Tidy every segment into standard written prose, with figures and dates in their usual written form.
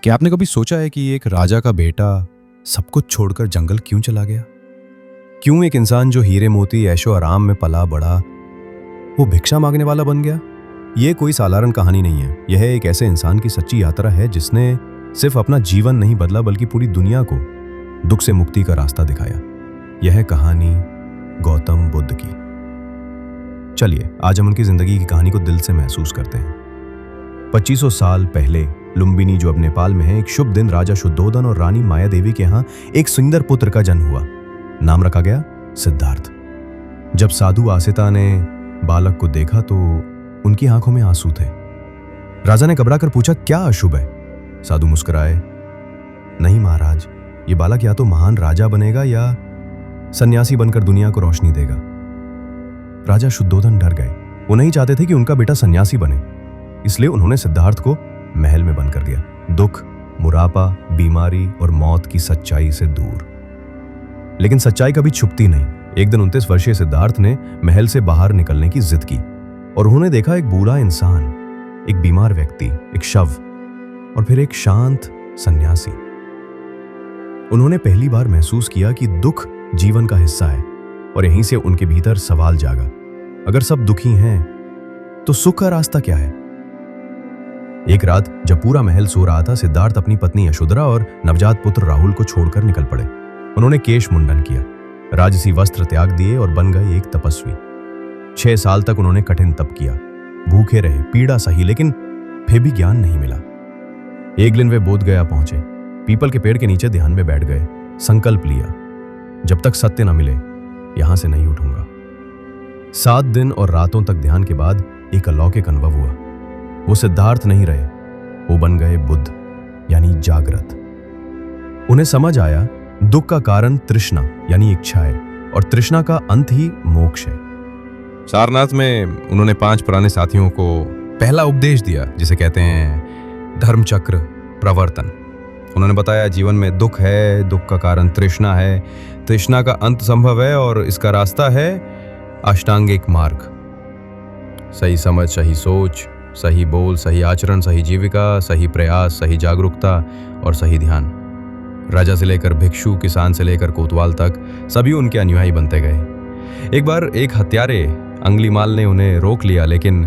क्या आपने कभी सोचा है कि एक राजा का बेटा सब कुछ छोड़कर जंगल क्यों चला गया? क्यों एक इंसान जो हीरे मोती ऐशो आराम में पला बढ़ा वो भिक्षा मांगने वाला बन गया? ये कोई साधारण कहानी नहीं है। यह एक ऐसे इंसान की सच्ची यात्रा है जिसने सिर्फ अपना जीवन नहीं बदला बल्कि पूरी दुनिया को दुख से मुक्ति का रास्ता दिखाया। यह कहानी गौतम बुद्ध की। चलिए आज हम उनकी जिंदगी की कहानी को दिल से महसूस करते हैं। 2500 साल पहले लुम्बिनी जो अब नेपाल में है, एक शुभ दिन राजा शुद्धोधन और रानी माया देवी के यहाँ एक सुंदर पुत्र का जन्म हुआ। नाम रखा गया सिद्धार्थ। जब साधु आसिता ने बालक को देखा तो उनकी आंखों में आंसू थे। राजा ने घबराकर पूछा, क्या अशुभ है? साधु मुस्कुराए, नहीं महाराज, ये बालक या तो महान राजा बनेगा या सन्यासी बनकर दुनिया को रोशनी देगा। राजा शुद्धोधन डर गए। वो नहीं चाहते थे कि उनका बेटा सन्यासी बने, इसलिए उन्होंने सिद्धार्थ को महल में बंद कर दिया, दुख, बुढ़ापा, बीमारी और मौत की सच्चाई से दूर। लेकिन सच्चाई कभी छुपती नहीं। एक दिन 29 वर्षीय सिद्धार्थ ने महल से बाहर निकलने की जिद की और उन्होंने देखा एक बूढ़ा इंसान, एक बीमार व्यक्ति, एक शव और फिर एक शांत सन्यासी। उन्होंने पहली बार महसूस किया कि दुख जीवन का हिस्सा है और यहीं से उनके भीतर सवाल जागा, अगर सब दुखी हैं तो सुख का रास्ता क्या है? एक रात जब पूरा महल सो रहा था, सिद्धार्थ अपनी पत्नी यशोधरा और नवजात पुत्र राहुल को छोड़कर निकल पड़े। उन्होंने केश मुंडन किया, राजसी वस्त्र त्याग दिए और बन गए एक तपस्वी। 6 साल तक उन्होंने कठिन तप किया, भूखे रहे, पीड़ा सही, लेकिन फिर भी ज्ञान नहीं मिला। एक दिन वे बोध गया पहुंचे, पीपल के पेड़ के नीचे ध्यान में बैठ गए, संकल्प लिया, जब तक सत्य न मिले यहां से नहीं उठूंगा। 7 दिन और रातों तक ध्यान के बाद एक अलौकिक अनुभव हुआ। वो सिद्धार्थ नहीं रहे, वो बन गए बुद्ध, यानी जागृत। उन्हें समझ आया दुख का कारण तृष्णा यानी इच्छा है और तृष्णा का अंत ही मोक्ष है। सारनाथ में उन्होंने 5 पुराने साथियों को पहला उपदेश दिया, जिसे कहते हैं धर्म चक्र प्रवर्तन। उन्होंने बताया जीवन में दुख है, दुख का कारण तृष्णा है, तृष्णा का अंत संभव है और इसका रास्ता है अष्टांगिक मार्ग। सही समझ, सही सोच, सही बोल, सही आचरण, सही जीविका, सही प्रयास, सही जागरूकता और सही ध्यान। राजा से लेकर भिक्षु, किसान से लेकर कोतवाल तक सभी उनके अनुयायी बनते गए। एक बार एक हत्यारे अंगुलीमाल ने उन्हें रोक लिया, लेकिन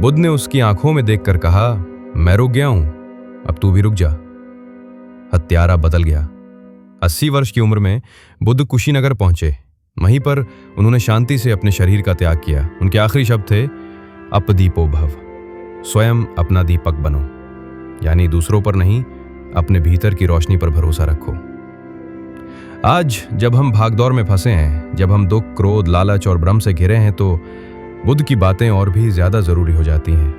बुद्ध ने उसकी आंखों में देखकर कहा, मैं रुक गया हूं, अब तू भी रुक जा। हत्यारा बदल गया। 80 वर्ष की उम्र में बुद्ध कुशीनगर पहुंचे। वहीं पर उन्होंने शांति से अपने शरीर का त्याग किया। उनके आखिरी शब्द थे, अपदीपो भव, स्वयं अपना दीपक बनो, यानी दूसरों पर नहीं, अपने भीतर की रोशनी पर भरोसा रखो। आज जब हम भागदौड़ में फंसे हैं, जब हम दुख, क्रोध, लालच और भ्रम से घिरे हैं, तो बुद्ध की बातें और भी ज्यादा जरूरी हो जाती हैं,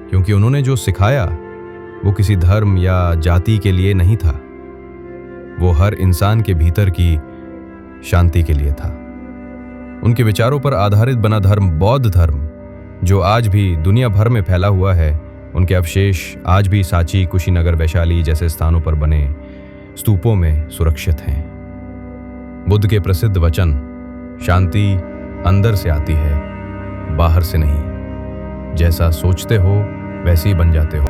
क्योंकि उन्होंने जो सिखाया वो किसी धर्म या जाति के लिए नहीं था, वो हर इंसान के भीतर की शांति के लिए था। उनके विचारों पर आधारित बना धर्म, बौद्ध धर्म, जो आज भी दुनिया भर में फैला हुआ है, उनके अवशेष आज भी सांची, कुशीनगर, वैशाली जैसे स्थानों पर बने स्तूपों में सुरक्षित हैं। बुद्ध के प्रसिद्ध वचन, शांति अंदर से आती है, बाहर से नहीं। जैसा सोचते हो वैसे ही बन जाते हो।